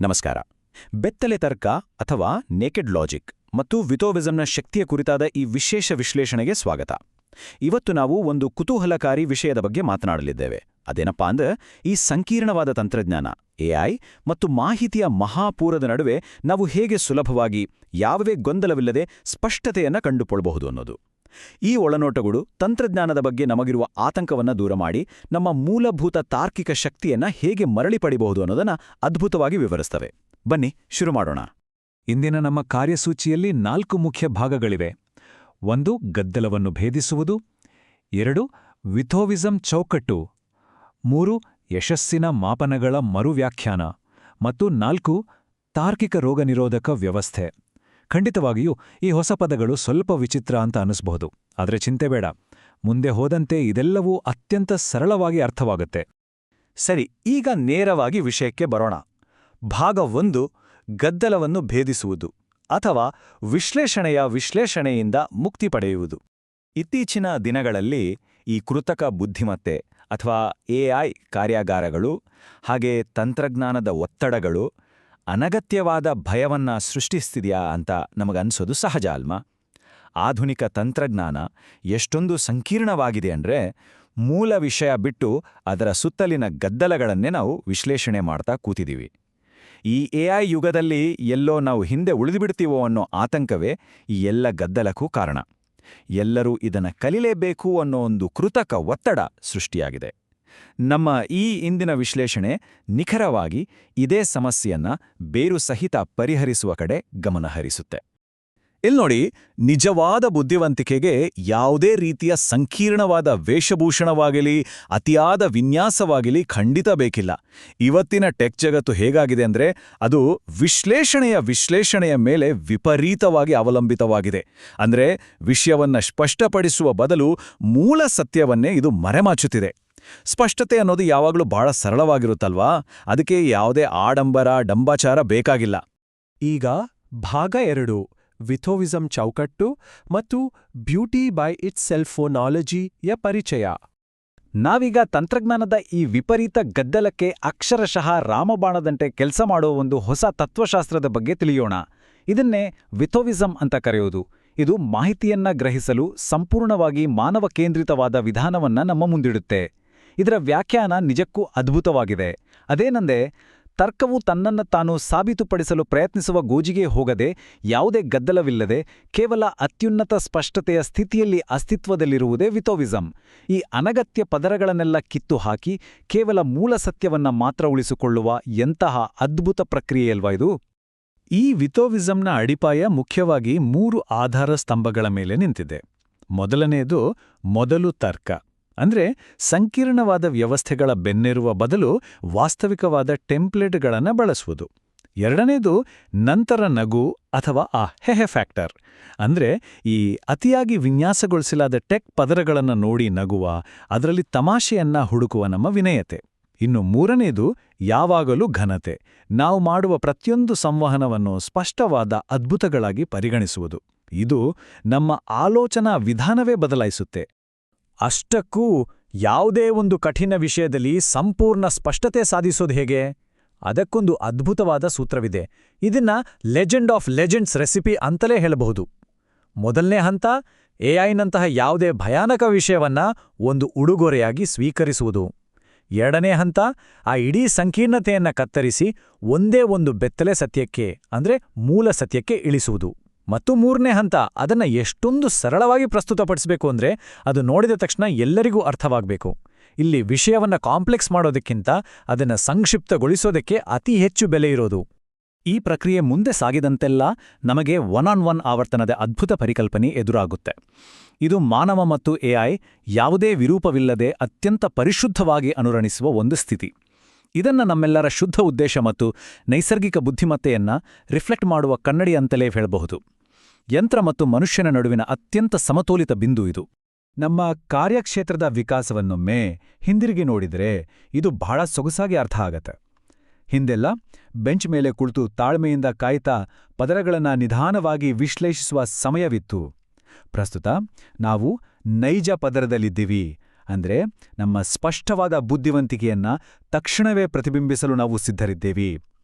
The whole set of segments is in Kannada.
ನಮಸ್ಕಾರ. ಬೆತ್ತಲೆ ತರ್ಕ ಅಥವಾ ನೇಕೆಡ್ ಲಾಜಿಕ್ ಮತ್ತು ವಿಟೋವಿಸಂನ ಶಕ್ತಿಯ ಕುರಿತಾದ ಈ ವಿಶೇಷ ವಿಶ್ಲೇಷಣೆಗೆ ಸ್ವಾಗತ. ಇವತ್ತು ನಾವು ಒಂದು ಕುತೂಹಲಕಾರಿ ವಿಷಯದ ಬಗ್ಗೆ ಮಾತನಾಡಲಿದ್ದೇವೆ. ಅದೇನಪ್ಪಾ ಅಂದ್ರೆ, ಈ ಸಂಕೀರ್ಣವಾದ ತಂತ್ರಜ್ಞಾನ ಎಐ ಮತ್ತು ಮಾಹಿತಿಯ ಮಹಾಪೂರದ ನಡುವೆ ನಾವು ಹೇಗೆ ಸುಲಭವಾಗಿ, ಯಾವುದೇ ಗೊಂದಲವಿಲ್ಲದೆ ಸ್ಪಷ್ಟತೆಯನ್ನು ಕಂಡುಕೊಳ್ಳಬಹುದು ಅನ್ನೋದು. ಈ ಒಳನೋಟಗಳು ತಂತ್ರಜ್ಞಾನದ ಬಗ್ಗೆ ನಮಗಿರುವ ಆತಂಕವನ್ನು ದೂರ ಮಾಡಿ ನಮ್ಮ ಮೂಲಭೂತ ತಾರ್ಕಿಕ ಶಕ್ತಿಯನ್ನು ಹೇಗೆ ಮರಳಿ ಪಡಿಬಹುದು ಅನ್ನೋದನ್ನು ಅದ್ಭುತವಾಗಿ ವಿವರಿಸ್ತವೆ. ಬನ್ನಿ ಶುರು ಮಾಡೋಣ. ಇಂದಿನ ನಮ್ಮ ಕಾರ್ಯಸೂಚಿಯಲ್ಲಿ 4 ಮುಖ್ಯ ಭಾಗಗಳಿವೆ. 1. ಗದ್ದಲವನ್ನು ಭೇದಿಸುವುದು. 2. ವಿಟೋವಿಸಂ ಚೌಕಟ್ಟು. 3. ಯಶಸ್ಸಿನ ಮಾಪನಗಳ ಮರುವ್ಯಾಖ್ಯಾನ. ಮತ್ತು 4. ತಾರ್ಕಿಕ ರೋಗನಿರೋಧಕ ವ್ಯವಸ್ಥೆ. ಖಂಡಿತವಾಗಿಯೂ ಈ ಹೊಸ ಪದಗಳು ಸ್ವಲ್ಪ ವಿಚಿತ್ರ ಅಂತ ಅನಿಸಬಹುದು, ಆದರೆ ಚಿಂತೆ ಬೇಡ. ಮುಂದೆ ಹೋದಂತೆ ಇದೆಲ್ಲವೂ ಅತ್ಯಂತ ಸರಳವಾಗಿ ಅರ್ಥವಾಗುತ್ತೆ. ಸರಿ, ಈಗ ನೇರವಾಗಿ ವಿಷಯಕ್ಕೆ ಬರೋಣ. ಭಾಗ 1, ಗದ್ದಲವನ್ನು ಭೇದಿಸುವುದು ಅಥವಾ ವಿಶ್ಲೇಷಣೆಯಿಂದ ಮುಕ್ತಿ ಪಡೆಯುವುದು. ಇತ್ತೀಚಿನ ದಿನಗಳಲ್ಲಿ ಈ ಕೃತಕ ಬುದ್ಧಿಮತ್ತೆ ಅಥವಾ ಎಐ ಕಾರ್ಯಾಗಾರಗಳು ಹಾಗೆ ತಂತ್ರಜ್ಞಾನದ ಒತ್ತಡಗಳು ಅನಗತ್ಯವಾದ ಭಯವನ್ನ ಸೃಷ್ಟಿಸ್ತಿದೆಯಾ ಅಂತ ನಮಗನ್ಸೋದು ಸಹಜ ಅಲ್ವಾ? ಆಧುನಿಕ ತಂತ್ರಜ್ಞಾನ ಎಷ್ಟೊಂದು ಸಂಕೀರ್ಣವಾಗಿದೆ ಅಂದರೆ, ಮೂಲ ವಿಷಯ ಬಿಟ್ಟು ಅದರ ಸುತ್ತಲಿನ ಗದ್ದಲಗಳನ್ನೇ ನಾವು ವಿಶ್ಲೇಷಣೆ ಮಾಡ್ತಾ ಕೂತಿದ್ದೀವಿ. ಈ ಎಐ ಯುಗದಲ್ಲಿ ಎಲ್ಲೋ ನಾವು ಹಿಂದೆ ಉಳಿದುಬಿಡ್ತೀವೋ ಅನ್ನೋ ಆತಂಕವೇ ಈ ಎಲ್ಲ ಗದ್ದಲಕ್ಕೂ ಕಾರಣ. ಎಲ್ಲರೂ ಇದನ್ನು ಕಲಿಲೇಬೇಕು ಅನ್ನೋ ಒಂದು ಕೃತಕ ಒತ್ತಡ ಸೃಷ್ಟಿಯಾಗಿದೆ. ನಮ್ಮ ಈ ಇಂದಿನ ವಿಶ್ಲೇಷಣೆ ನಿಖರವಾಗಿ ಇದೇ ಸಮಸ್ಯೆಯನ್ನ ಬೇರು ಸಹಿತ ಪರಿಹರಿಸುವ ಕಡೆ ಗಮನಹರಿಸುತ್ತೆ. ಇಲ್ನೋಡಿ, ನಿಜವಾದ ಬುದ್ಧಿವಂತಿಕೆಗೆ ಯಾವುದೇ ರೀತಿಯ ಸಂಕೀರ್ಣವಾದ ವೇಷಭೂಷಣವಾಗಲಿ ಅತಿಯಾದ ವಿನ್ಯಾಸವಾಗಲಿ ಖಂಡಿತ ಬೇಕಿಲ್ಲ. ಇವತ್ತಿನ ಟೆಕ್ ಜಗತ್ತು ಹೇಗಾಗಿದೆ ಅಂದರೆ, ಅದು ವಿಶ್ಲೇಷಣೆಯ ಮೇಲೆ ವಿಪರೀತವಾಗಿ ಅವಲಂಬಿತವಾಗಿದೆ. ಅಂದರೆ ವಿಷಯವನ್ನ ಸ್ಪಷ್ಟಪಡಿಸುವ ಬದಲು ಮೂಲ ಸತ್ಯವನ್ನೇ ಇದು ಮರೆಮಾಚುತ್ತಿದೆ. ಸ್ಪಷ್ಟತೆ ಅನ್ನೋದು ಯಾವಾಗಲೂ ಬಹಳ ಸರಳವಾಗಿರುತ್ತಲ್ವಾ? ಅದಕ್ಕೆ ಯಾವುದೇ ಡಂಬಾಚಾರ ಬೇಕಾಗಿಲ್ಲ. ಈಗ ಭಾಗ 2, ವಿಟೋವಿಸಂ ಚೌಕಟ್ಟು ಮತ್ತು ಬ್ಯೂಟಿ ಬೈ ಇಟ್ಸ್ ಸೆಲ್ಫೋನಾಲಜಿಯ ಪರಿಚಯ. ನಾವೀಗ ತಂತ್ರಜ್ಞಾನದ ಈ ವಿಪರೀತ ಗದ್ದಲಕ್ಕೆ ಅಕ್ಷರಶಃ ರಾಮಬಾಣದಂತೆ ಕೆಲಸ ಮಾಡುವ ಒಂದು ಹೊಸ ತತ್ವಶಾಸ್ತ್ರದ ಬಗ್ಗೆ ತಿಳಿಯೋಣ. ಇದನ್ನೇ ವಿಟೋವಿಸಂ ಅಂತ ಕರೆಯೋದು. ಇದು ಮಾಹಿತಿಯನ್ನ ಗ್ರಹಿಸಲು ಸಂಪೂರ್ಣವಾಗಿ ಮಾನವ ಕೇಂದ್ರಿತವಾದ ವಿಧಾನವನ್ನ ನಮ್ಮ ಮುಂದಿಡುತ್ತೆ. ಇದರ ವ್ಯಾಖ್ಯಾನ ನಿಜಕ್ಕೂ ಅದ್ಭುತವಾಗಿದೆ. ಅದೇನೆಂದರೆ, ತರ್ಕವು ತನ್ನನ್ನು ತಾನು ಸಾಬೀತುಪಡಿಸಲು ಪ್ರಯತ್ನಿಸುವ ಗೋಜಿಗೆ ಹೋಗದೆ, ಯಾವುದೇ ಗದ್ದಲವಿಲ್ಲದೆ ಕೇವಲ ಅತ್ಯುನ್ನತ ಸ್ಪಷ್ಟತೆಯ ಸ್ಥಿತಿಯಲ್ಲಿ ಅಸ್ತಿತ್ವದಲ್ಲಿರುವುದೇ ವಿಟೋವಿಸಂ. ಈ ಅನಗತ್ಯ ಪದರಗಳನ್ನೆಲ್ಲ ಕಿತ್ತು ಹಾಕಿ ಕೇವಲ ಮೂಲ ಸತ್ಯವನ್ನ ಮಾತ್ರ ಉಳಿಸಿಕೊಳ್ಳುವ ಎಂತಹ ಅದ್ಭುತ ಪ್ರಕ್ರಿಯೆಯಲ್ವಾ ಇದು? ಈ ವಿಟೋವಿಸಂನ ಅಡಿಪಾಯ ಮುಖ್ಯವಾಗಿ 3 ಆಧಾರ ಸ್ತಂಭಗಳ ಮೇಲೆ ನಿಂತಿದೆ. ಮೊದಲನೆಯದು ಮೊದಲು ತರ್ಕ, ಅಂದ್ರೆ ಸಂಕೀರ್ಣವಾದ ವ್ಯವಸ್ಥೆಗಳ ಬೆನ್ನೇರುವ ಬದಲು ವಾಸ್ತವಿಕವಾದ ಟೆಂಪ್ಲೇಟ್ಗಳನ್ನು ಬಳಸುವುದು. ಎರಡನೇದು ನಂತರ ನಗು ಅಥವಾ ಆ ಹೆಹೆ ಫ್ಯಾಕ್ಟರ್, ಅಂದ್ರೆ ಈ ಅತಿಯಾಗಿ ವಿನ್ಯಾಸಗೊಳಿಸಲಾದ ಟೆಕ್ ಪದರಗಳನ್ನು ನೋಡಿ ನಗುವ, ಅದರಲ್ಲಿ ತಮಾಷೆಯನ್ನ ಹುಡುಕುವ ನಮ್ಮ ವಿನಯತೆ. ಇನ್ನು ಮೂರನೇದು ಯಾವಾಗಲೂ ಘನತೆ, ನಾವು ಮಾಡುವ ಪ್ರತಿಯೊಂದು ಸಂವಹನವನ್ನು ಸ್ಪಷ್ಟವಾದ ಅದ್ಭುತಗಳಾಗಿ ಪರಿಗಣಿಸುವುದು. ಇದು ನಮ್ಮ ಆಲೋಚನಾ ವಿಧಾನವೇ ಬದಲಾಯಿಸುತ್ತೆ. ಅಷ್ಟಕ್ಕೂ ಯಾವುದೇ ಒಂದು ಕಠಿಣ ವಿಷಯದಲ್ಲಿ ಸಂಪೂರ್ಣ ಸ್ಪಷ್ಟತೆ ಸಾಧಿಸೋದು ಹೇಗೆ? ಅದಕ್ಕೊಂದು ಅದ್ಭುತವಾದ ಸೂತ್ರವಿದೆ. ಇದನ್ನ ಲೆಜೆಂಡ್ ಆಫ್ ಲೆಜೆಂಡ್ಸ್ ರೆಸಿಪಿ ಅಂತಲೇ ಹೇಳಬಹುದು. ಮೊದಲನೇ ಹಂತ, ಎಐನಂತಹ ಯಾವುದೇ ಭಯಾನಕ ವಿಷಯವನ್ನ ಒಂದು ಉಡುಗೊರೆಯಾಗಿ ಸ್ವೀಕರಿಸುವುದು. ಎರಡನೇ ಹಂತ, ಆ ಇಡೀ ಸಂಕೀರ್ಣತೆಯನ್ನ ಕತ್ತರಿಸಿ ಒಂದೇ ಒಂದು ಬೆತ್ತಲೆ ಸತ್ಯಕ್ಕೆ, ಅಂದ್ರೆ ಮೂಲ ಸತ್ಯಕ್ಕೆ ಇಳಿಸುವುದು. ಮತ್ತು ಮೂರನೇ ಹಂತ, ಅದನ್ನ ಎಷ್ಟೊಂದು ಸರಳವಾಗಿ ಪ್ರಸ್ತುತಪಡಿಸಬೇಕು ಅಂದ್ರೆ ಅದು ನೋಡಿದ ತಕ್ಷಣ ಎಲ್ಲರಿಗೂ ಅರ್ಥವಾಗಬೇಕು. ಇಲ್ಲಿ ವಿಷಯವನ್ನ ಕಾಂಪ್ಲೆಕ್ಸ್ ಮಾಡೋದಕ್ಕಿಂತ ಅದನ್ನ ಸಂಕ್ಷಿಪ್ತಗೊಳಿಸೋದಕ್ಕೆ ಅತಿ ಹೆಚ್ಚು ಬೆಲೆ ಇರೋದು. ಈ ಪ್ರಕ್ರಿಯೆ ಮುಂದೆ ಸಾಗಿದಂತೆಲ್ಲ ನಮಗೆ ಒನ್ ಆವರ್ತನದ ಅದ್ಭುತ ಪರಿಕಲ್ಪನೆ ಎದುರಾಗುತ್ತೆ. ಇದು ಮಾನವ ಮತ್ತು ಎಐ ಯಾವುದೇ ವಿರೂಪವಿಲ್ಲದೆ ಅತ್ಯಂತ ಪರಿಶುದ್ಧವಾಗಿ ಅನುರಣಿಸುವ ಒಂದು ಸ್ಥಿತಿ. ಇದನ್ನ ನಮ್ಮೆಲ್ಲರ ಶುದ್ಧ ಉದ್ದೇಶ ಮತ್ತು ನೈಸರ್ಗಿಕ ಬುದ್ಧಿಮತ್ತೆಯನ್ನ ರಿಫ್ಲೆಕ್ಟ್ ಮಾಡುವ ಕನ್ನಡಿ ಅಂತಲೇ ಹೇಳಬಹುದು. ಯಂತ್ರ ಮತ್ತು ಮನುಷ್ಯನ ನಡುವಿನ ಅತ್ಯಂತ ಸಮತೋಲಿತ ಬಿಂದು ಇದು. ನಮ್ಮ ಕಾರ್ಯಕ್ಷೇತ್ರದ ವಿಕಾಸವನ್ನೊಮ್ಮೆ ಹಿಂದಿರುಗಿ ನೋಡಿದರೆ ಇದು ಬಹಳ ಸೊಗಸಾಗಿ ಅರ್ಥ ಆಗತ್ತೆ. ಹಿಂದೆಲ್ಲ ಬೆಂಚ್ ಮೇಲೆ ಕುಳಿತು ತಾಳ್ಮೆಯಿಂದ ಕಾಯ್ತಾ ಪದರಗಳನ್ನು ನಿಧಾನವಾಗಿ ವಿಶ್ಲೇಷಿಸುವ ಸಮಯವಿತ್ತು. ಪ್ರಸ್ತುತ ನಾವು ನೈಜ ಪದರದಲ್ಲಿದ್ದೀವಿ. ಅಂದ್ರೆ ನಮ್ಮ ಸ್ಪಷ್ಟವಾದ ಬುದ್ಧಿವಂತಿಕೆಯನ್ನ ತಕ್ಷಣವೇ ಪ್ರತಿಬಿಂಬಿಸಲು ನಾವು ಸಿದ್ಧರಿದ್ದೇವೆ.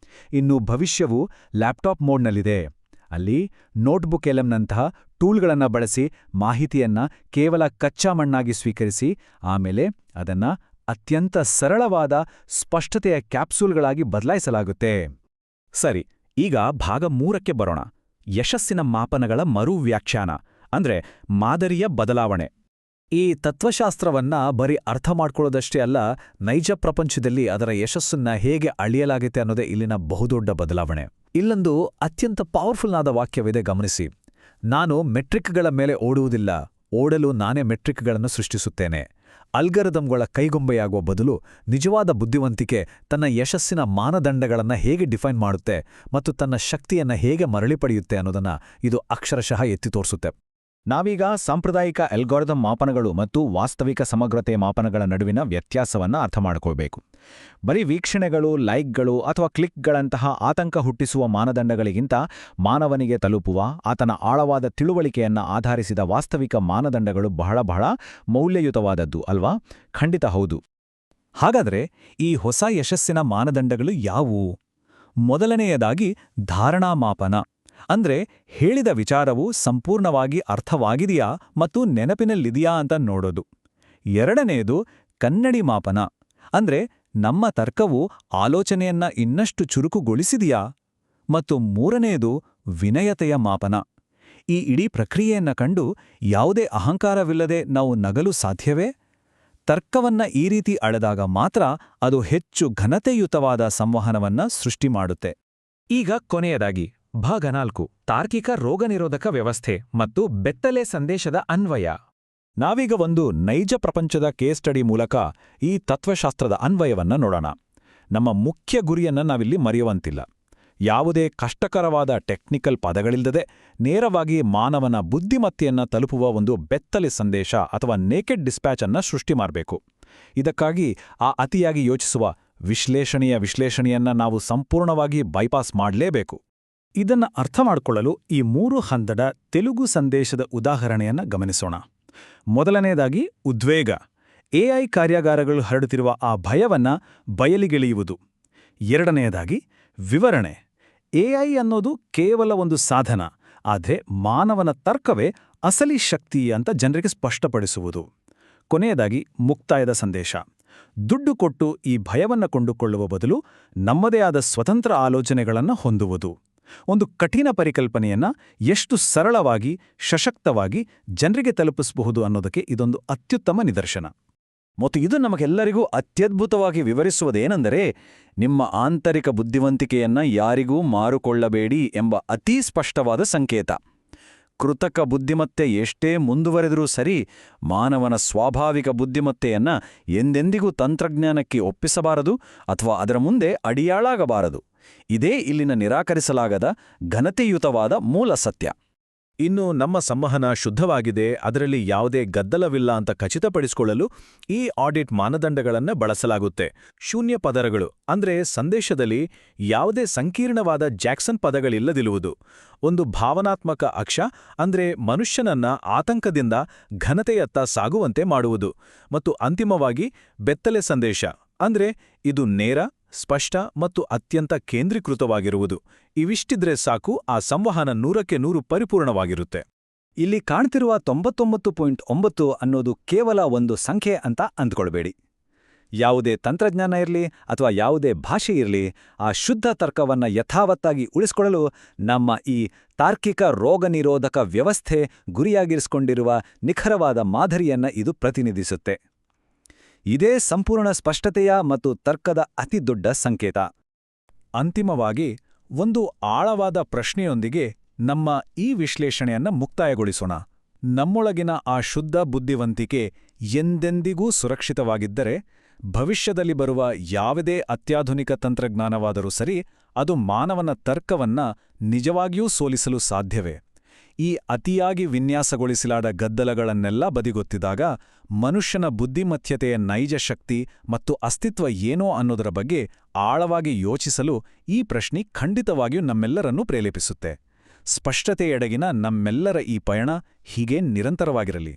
ಇನ್ನು ಭವಿಷ್ಯವು ಲ್ಯಾಪ್ಟಾಪ್ ಮೋಡ್ನಲ್ಲಿದೆ. ಅಲ್ಲಿ ನೋಟ್ಬುಕ್ ಎಲ್ಎಂನಂತಹ ಟೂಲ್ಗಳನ್ನು ಬಳಸಿ ಮಾಹಿತಿಯನ್ನ ಕೇವಲ ಕಚ್ಚಾ ಮಣ್ಣಾಗಿ ಸ್ವೀಕರಿಸಿ ಆಮೇಲೆ ಅದನ್ನ ಅತ್ಯಂತ ಸರಳವಾದ ಸ್ಪಷ್ಟತೆಯ ಕ್ಯಾಪ್ಸೂಲ್ಗಳಾಗಿ ಬದಲಾಯಿಸಲಾಗುತ್ತೆ. ಸರಿ, ಈಗ ಭಾಗ 3ಕ್ಕೆ ಬರೋಣ. ಯಶಸ್ಸಿನ ಮಾಪನಗಳ ಮರು ವ್ಯಾಖ್ಯಾನ ಅಂದ್ರೆ ಮಾದರಿಯ ಬದಲಾವಣೆ. ಈ ತತ್ವಶಾಸ್ತ್ರವನ್ನ ಬರೀ ಅರ್ಥ ಮಾಡ್ಕೊಳ್ಳೋದಷ್ಟೇ ಅಲ್ಲ, ನೈಜ ಪ್ರಪಂಚದಲ್ಲಿ ಅದರ ಯಶಸ್ಸನ್ನ ಹೇಗೆ ಅಳಿಯಲಾಗುತ್ತೆ ಅನ್ನೋದೇ ಇಲ್ಲಿನ ಬಹುದೊಡ್ಡ ಬದಲಾವಣೆ. ಇಲ್ಲೊಂದು ಅತ್ಯಂತ ಪವರ್ಫುಲ್ನಾದ ವಾಕ್ಯವಿದೆ, ಗಮನಿಸಿ. ನಾನು ಮೆಟ್ರಿಕ್ಗಳ ಮೇಲೆ ಓಡುವುದಿಲ್ಲ, ಓಡಲು ನಾನೇ ಮೆಟ್ರಿಕ್ಗಳನ್ನು ಸೃಷ್ಟಿಸುತ್ತೇನೆ. ಅಲ್ಗರಿದಮ್ಗಳ ಕೈಗೊಂಬೆಯಾಗುವ ಬದಲು ನಿಜವಾದ ಬುದ್ಧಿವಂತಿಕೆ ತನ್ನ ಯಶಸ್ಸಿನ ಮಾನದಂಡಗಳನ್ನು ಹೇಗೆ ಡಿಫೈನ್ ಮಾಡುತ್ತೆ ಮತ್ತು ತನ್ನ ಶಕ್ತಿಯನ್ನ ಹೇಗೆ ಮರಳಿ ಪಡೆಯುತ್ತೆ ಅನ್ನೋದನ್ನ ಇದು ಅಕ್ಷರಶಃ ಎತ್ತಿ ತೋರಿಸುತ್ತೆ. ನಾವೀಗ ಸಾಂಪ್ರದಾಯಿಕ ಅಲ್ಗಾರಿದಮ್ ಮಾಪನಗಳು ಮತ್ತು ವಾಸ್ತವಿಕ ಸಮಗ್ರತೆ ಮಾಪನಗಳ ನಡುವಿನ ವ್ಯತ್ಯಾಸವನ್ನು ಅರ್ಥ ಮಾಡಿಕೊಳ್ಬೇಕು. ಬರೀ ವೀಕ್ಷಣೆಗಳು, ಲೈಕ್ಗಳು ಅಥವಾ ಕ್ಲಿಕ್ಗಳಂತಹ ಆತಂಕ ಹುಟ್ಟಿಸುವ ಮಾನದಂಡಗಳಿಗಿಂತ ಮಾನವನಿಗೆ ತಲುಪುವ ಆತನ ಆಳವಾದ ತಿಳುವಳಿಕೆಯನ್ನು ಆಧರಿಸಿದ ವಾಸ್ತವಿಕ ಮಾನದಂಡಗಳು ಬಹಳ ಬಹಳ ಮೌಲ್ಯಯುತವಾದದ್ದು ಅಲ್ವಾ? ಖಂಡಿತ ಹೌದು. ಹಾಗಾದರೆ ಈ ಹೊಸ ಯಶಸ್ಸಿನ ಮಾನದಂಡಗಳು ಯಾವುವು? ಮೊದಲನೆಯದಾಗಿ ಧಾರಣಾ ಮಾಪನ. ಅಂದ್ರೆ ಹೇಳಿದ ವಿಚಾರವು ಸಂಪೂರ್ಣವಾಗಿ ಅರ್ಥವಾಗಿದೆಯಾ ಮತ್ತು ನೆನಪಿನಲ್ಲಿದೆಯಾ ಅಂತ ನೋಡೋದು. ಎರಡನೆಯದು ಕನ್ನಡಿ ಮಾಪನ. ಅಂದ್ರೆ ನಮ್ಮ ತರ್ಕವು ಆಲೋಚನೆಯನ್ನ ಇನ್ನಷ್ಟು ಚುರುಕುಗೊಳಿಸಿದೆಯಾ? ಮತ್ತು ಮೂರನೆಯದು ವಿನಯತೆಯ ಮಾಪನ. ಈ ಇಡೀ ಪ್ರಕ್ರಿಯೆಯನ್ನ ಕಂಡು ಯಾವುದೇ ಅಹಂಕಾರವಿಲ್ಲದೆ ನಾವು ನಗಲು ಸಾಧ್ಯವೇ? ತರ್ಕವನ್ನ ಈ ರೀತಿ ಅಳೆದಾಗ ಮಾತ್ರ ಅದು ಹೆಚ್ಚು ಘನತೆಯುತವಾದ ಸಂವಹನವನ್ನ ಸೃಷ್ಟಿ ಮಾಡುತ್ತೆ. ಈಗ ಕೊನೆಯದಾಗಿ ಭಾಗ 4, ತಾರ್ಕಿಕ ರೋಗನಿರೋಧಕ ವ್ಯವಸ್ಥೆ ಮತ್ತು ಬೆತ್ತಲೆ ಸಂದೇಶದ ಅನ್ವಯ. ನಾವೀಗ ಒಂದು ನೈಜ ಪ್ರಪಂಚದ ಕೇಸ್ ಸ್ಟಡಿ ಮೂಲಕ ಈ ತತ್ವಶಾಸ್ತ್ರದ ಅನ್ವಯವನ್ನ ನೋಡೋಣ. ನಮ್ಮ ಮುಖ್ಯ ಗುರಿಯನ್ನ ನಾವಿಲ್ಲಿ ಮರೆಯುವಂತಿಲ್ಲ. ಯಾವುದೇ ಕಷ್ಟಕರವಾದ ಟೆಕ್ನಿಕಲ್ ಪದಗಳಿಲ್ಲದೆ ನೇರವಾಗಿ ಮಾನವನ ಬುದ್ಧಿಮತ್ತೆಯನ್ನ ತಲುಪುವ ಒಂದು ಬೆತ್ತಲೆ ಸಂದೇಶ ಅಥವಾ ನೇಕೆಡ್ ಡಿಸ್ಪ್ಯಾಚ್ ಅನ್ನ ಸೃಷ್ಟಿ ಮಾಡಬೇಕು. ಇದಕ್ಕಾಗಿ ಆ ಅತಿಯಾಗಿ ಯೋಚಿಸುವ ವಿಶ್ಲೇಷಣೆಯನ್ನ ನಾವು ಸಂಪೂರ್ಣವಾಗಿ ಬೈಪಾಸ್ ಮಾಡಲೇಬೇಕು. ಇದನ್ನ ಅರ್ಥ ಮಾಡಿಕೊಳ್ಳಲು ಈ 3 ಹಂತದ ತೆಲುಗು ಸಂದೇಶದ ಉದಾಹರಣೆಯನ್ನ ಗಮನಿಸೋಣ. ಮೊದಲನೆಯದಾಗಿ ಉದ್ವೇಗ. ಎಐ ಕಾರ್ಯಾಗಾರಗಳು ಹರಡುತ್ತಿರುವ ಆ ಭಯವನ್ನ ಬಯಲಿಗೆಳೆಯುವುದು. ಎರಡನೆಯದಾಗಿ ವಿವರಣೆ. ಎಐ ಅನ್ನೋದು ಕೇವಲ ಒಂದು ಸಾಧನ, ಆದರೆ ಮಾನವನ ತರ್ಕವೇ ಅಸಲಿ ಶಕ್ತಿ ಅಂತ ಜನರಿಗೆ ಸ್ಪಷ್ಟಪಡಿಸುವುದು. ಕೊನೆಯದಾಗಿ ಮುಕ್ತಾಯದ ಸಂದೇಶ. ದುಡ್ಡು ಕೊಟ್ಟು ಈ ಭಯವನ್ನ ಕೊಂಡುಕೊಳ್ಳುವ ಬದಲು ನಮ್ಮದೇ ಆದ ಸ್ವತಂತ್ರ ಆಲೋಚನೆಗಳನ್ನು ಹೊಂದುವುದು. ಒಂದು ಕಠಿಣ ಪರಿಕಲ್ಪನೆಯನ್ನ ಎಷ್ಟು ಸರಳವಾಗಿ, ಸಶಕ್ತವಾಗಿ ಜನರಿಗೆ ತಲುಪಿಸಬಹುದು ಅನ್ನೋದಕ್ಕೆ ಇದೊಂದು ಅತ್ಯುತ್ತಮ ನಿದರ್ಶನ. ಮತ್ತು ಇದು ನಮಗೆಲ್ಲರಿಗೂ ಅತ್ಯದ್ಭುತವಾಗಿ ವಿವರಿಸುವುದೇನೆಂದರೆ, ನಿಮ್ಮ ಆಂತರಿಕ ಬುದ್ಧಿವಂತಿಕೆಯನ್ನ ಯಾರಿಗೂ ಮಾರುಕೊಳ್ಳಬೇಡಿ ಎಂಬ ಅತೀ ಸ್ಪಷ್ಟವಾದ ಸಂಕೇತ. ಕೃತಕ ಬುದ್ಧಿಮತ್ತೆ ಎಷ್ಟೇ ಮುಂದುವರೆದರೂ ಸರಿ, ಮಾನವನ ಸ್ವಾಭಾವಿಕ ಬುದ್ಧಿಮತ್ತೆಯನ್ನ ಎಂದೆಂದಿಗೂ ತಂತ್ರಜ್ಞಾನಕ್ಕೆ ಒಪ್ಪಿಸಬಾರದು ಅಥವಾ ಅದರ ಮುಂದೆ ಅಡಿಯಾಳಾಗಬಾರದು. ಇದೇ ಇಲ್ಲಿನ ನಿರಾಕರಿಸಲಾಗದ ಘನತೆಯುತವಾದ ಮೂಲ ಸತ್ಯ. ಇನ್ನು ನಮ್ಮ ಸಂವಹನ ಶುದ್ಧವಾಗಿದೆ, ಅದರಲ್ಲಿ ಯಾವುದೇ ಗದ್ದಲವಿಲ್ಲ ಅಂತ ಖಚಿತಪಡಿಸಿಕೊಳ್ಳಲು ಈ ಆಡಿಟ್ ಮಾನದಂಡಗಳನ್ನು ಬಳಸಲಾಗುತ್ತೆ. ಶೂನ್ಯ ಪದರಗಳು ಅಂದ್ರೆ ಸಂದೇಶದಲ್ಲಿ ಯಾವುದೇ ಸಂಕೀರ್ಣವಾದ ಜಾಕ್ಸನ್ ಪದಗಳಿಲ್ಲದಿರುವುದು. ಒಂದು ಭಾವನಾತ್ಮಕ ಅಕ್ಷ ಅಂದ್ರೆ ಮನುಷ್ಯನನ್ನ ಆತಂಕದಿಂದ ಘನತೆಯತ್ತ ಸಾಗುವಂತೆ ಮಾಡುವುದು. ಮತ್ತು ಅಂತಿಮವಾಗಿ ಬೆತ್ತಲೆ ಸಂದೇಶ ಅಂದ್ರೆ ಇದು ನೇರ, ಸ್ಪಷ್ಟ ಮತ್ತು ಅತ್ಯಂತ ಕೇಂದ್ರೀಕೃತವಾಗಿರುವುದು. ಇವಿಷ್ಟಿದ್ರೆ ಸಾಕು, ಆ ಸಂವಹನ 100ಕ್ಕೆ 100 ಪರಿಪೂರ್ಣವಾಗಿರುತ್ತೆ. ಇಲ್ಲಿ ಕಾಣ್ತಿರುವ 99.9 ಅನ್ನೋದು ಕೇವಲ ಒಂದು ಸಂಖ್ಯೆ ಅಂತ ಅಂದ್ಕೊಳ್ಬೇಡಿ. ಯಾವುದೇ ತಂತ್ರಜ್ಞಾನ ಇರಲಿ ಅಥವಾ ಯಾವುದೇ ಭಾಷೆ ಇರಲಿ, ಆ ಶುದ್ಧ ತರ್ಕವನ್ನ ಯಥಾವತ್ತಾಗಿ ಉಳಿಸ್ಕೊಳ್ಳಲು ನಮ್ಮ ಈ ತಾರ್ಕಿಕ ರೋಗನಿರೋಧಕ ವ್ಯವಸ್ಥೆ ಗುರಿಯಾಗಿರಿಸಿಕೊಂಡಿರುವ ನಿಖರವಾದ ಮಾದರಿಯನ್ನ ಇದು ಪ್ರತಿನಿಧಿಸುತ್ತೆ. ಇದೇ ಸಂಪೂರ್ಣ ಸ್ಪಷ್ಟತೆಯ ಮತ್ತು ತರ್ಕದ ಅತಿದೊಡ್ಡ ಸಂಕೇತ. ಅಂತಿಮವಾಗಿ ಒಂದು ಆಳವಾದ ಪ್ರಶ್ನೆಯೊಂದಿಗೆ ನಮ್ಮ ಈ ವಿಶ್ಲೇಷಣೆಯನ್ನ ಮುಕ್ತಾಯಗೊಳಿಸೋಣ. ನಮ್ಮೊಳಗಿನ ಆ ಶುದ್ಧ ಬುದ್ಧಿವಂತಿಕೆ ಎಂದೆಂದಿಗೂ ಸುರಕ್ಷಿತವಾಗಿದ್ದರೆ, ಭವಿಷ್ಯದಲ್ಲಿ ಬರುವ ಯಾವುದೇ ಅತ್ಯಾಧುನಿಕ ತಂತ್ರಜ್ಞಾನವಾದರೂ ಸರಿ, ಅದು ಮಾನವನ ತರ್ಕವನ್ನ ನಿಜವಾಗಿಯೂ ಸೋಲಿಸಲು ಸಾಧ್ಯವೇ? ಈ ಅತಿಯಾಗಿ ವಿನ್ಯಾಸಗೊಳಿಸಲಾದ ಗದ್ದಲಗಳನ್ನೆಲ್ಲ ಬದಿಗೊತ್ತಿದಾಗ ಮನುಷ್ಯನ ಬುದ್ಧಿಮತ್ಯತೆಯ ನೈಜ ಶಕ್ತಿ ಮತ್ತು ಅಸ್ತಿತ್ವ ಏನೋ ಅನ್ನೋದರ ಬಗ್ಗೆ ಆಳವಾಗಿ ಯೋಚಿಸಲು ಈ ಪ್ರಶ್ನೆ ಖಂಡಿತವಾಗಿಯೂ ನಮ್ಮೆಲ್ಲರನ್ನೂ ಪ್ರೇರೇಪಿಸುತ್ತೆ. ಸ್ಪಷ್ಟತೆಯೆಡೆಗಿನ ನಮ್ಮೆಲ್ಲರ ಈ ಪಯಣ ಹೀಗೆ ನಿರಂತರವಾಗಿರಲಿ.